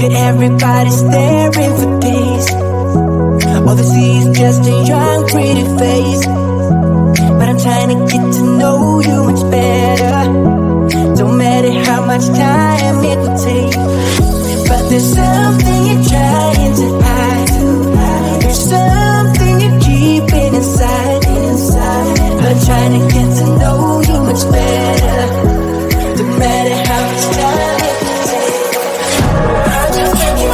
Figured everybody's staring for days. All they see is just a young, pretty face. But I'm trying to get to know you much better. Don't matter how much time it will take. But there's something you're trying to hide. There's something you're keeping inside. I'm trying to get to know you much better. Don't matter how much time it will take. I just can't get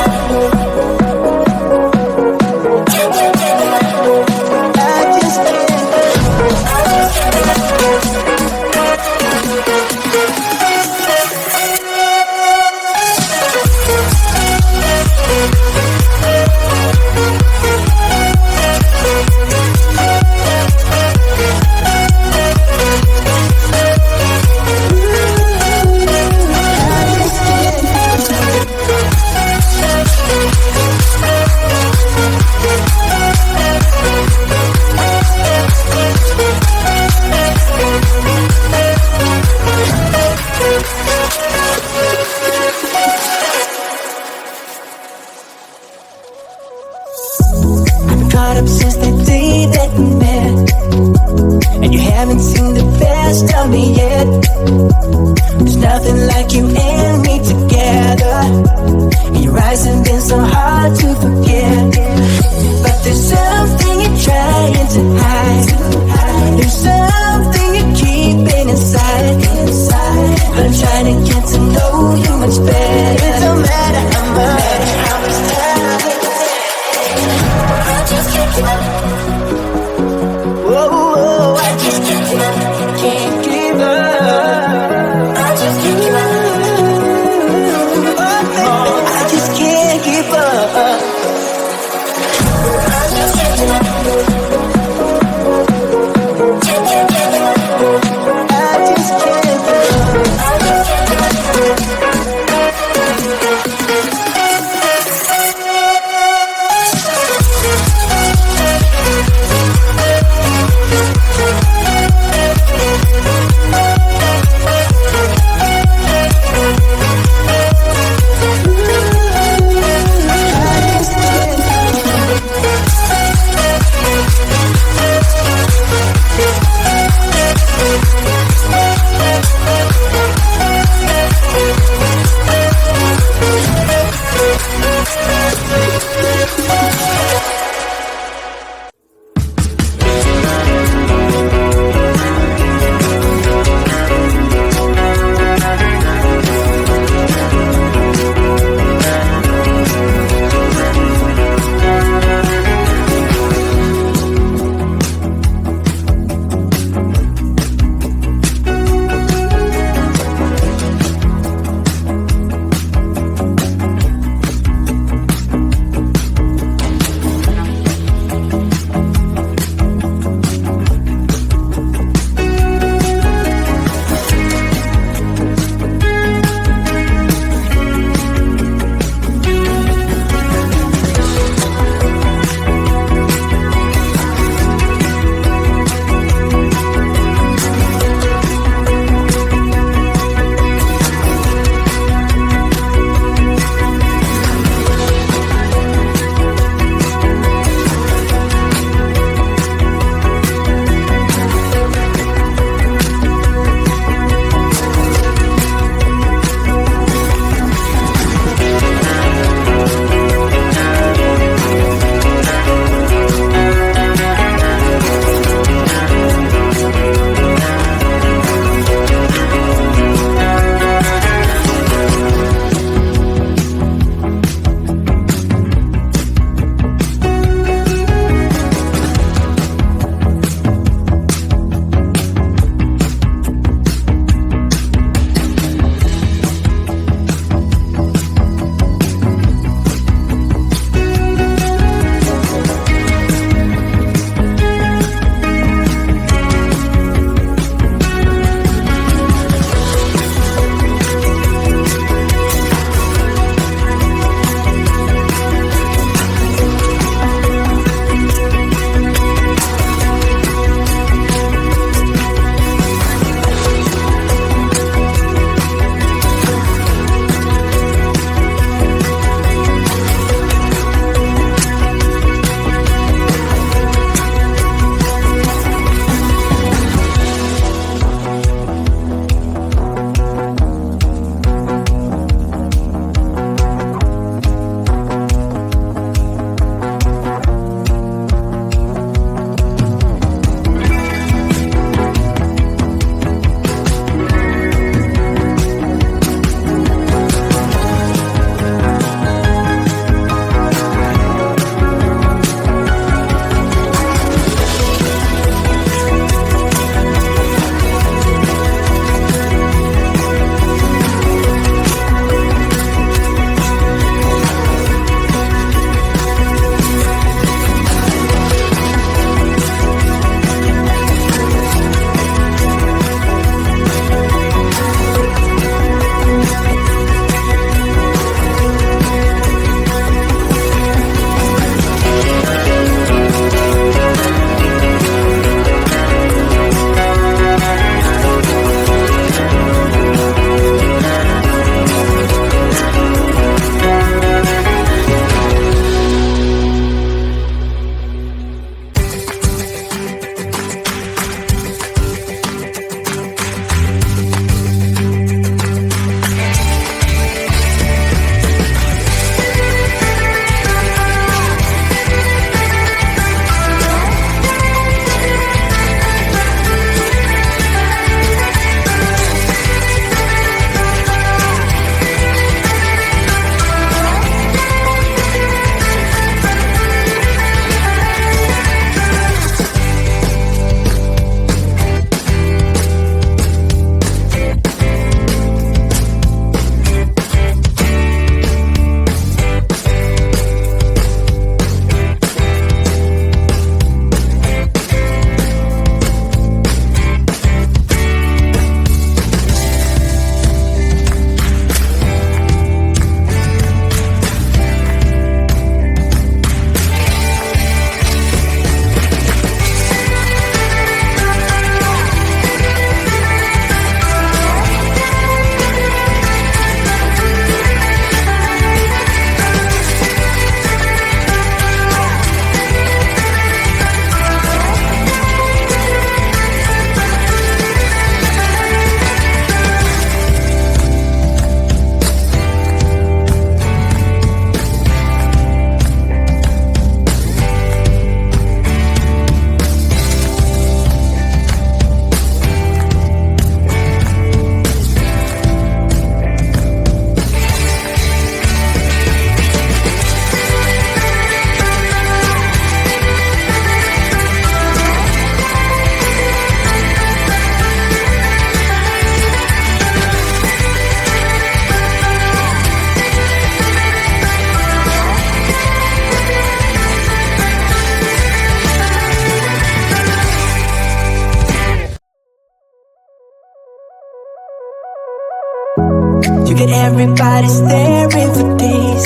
Figured everybody's staring for days.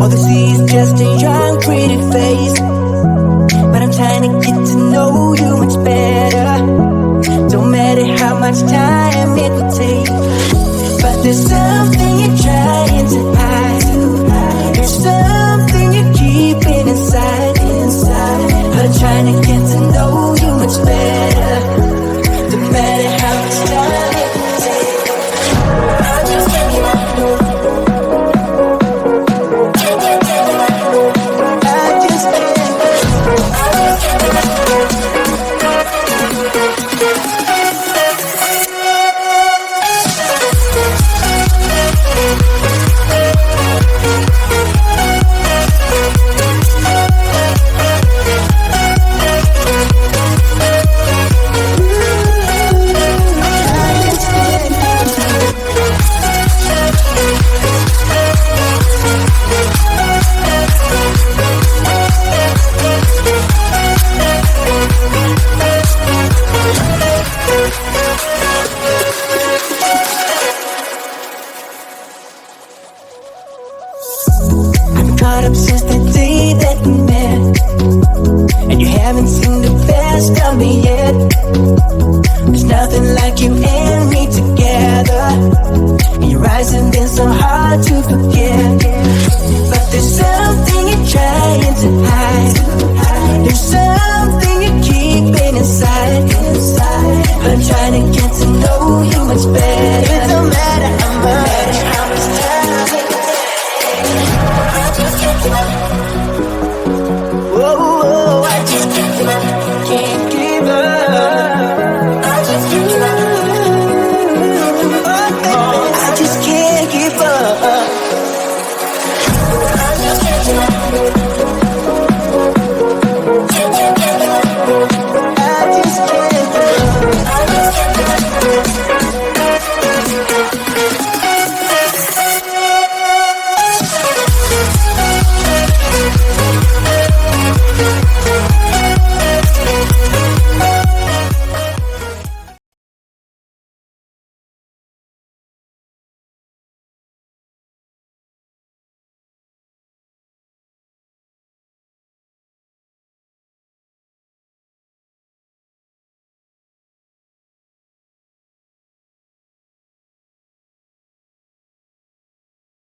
All they see is just a young, pretty face. But I'm trying to get to know you much better. Don't matter how much time it will take. But there's something you're trying to hide. There's something you're keeping inside. But I'm trying to get to know you much better. Don't matter how much time it will take. I just can't get out. Caught up since the day that we met, and you haven't seen the best of me yet. There's nothing like you and me together, and your eyes have been so hard to forget. But there's something you're trying to hide. There's something you're keeping inside. But I'm trying to get to know you much better. It don't matter how much time it takes. Whoa, I just can't give up.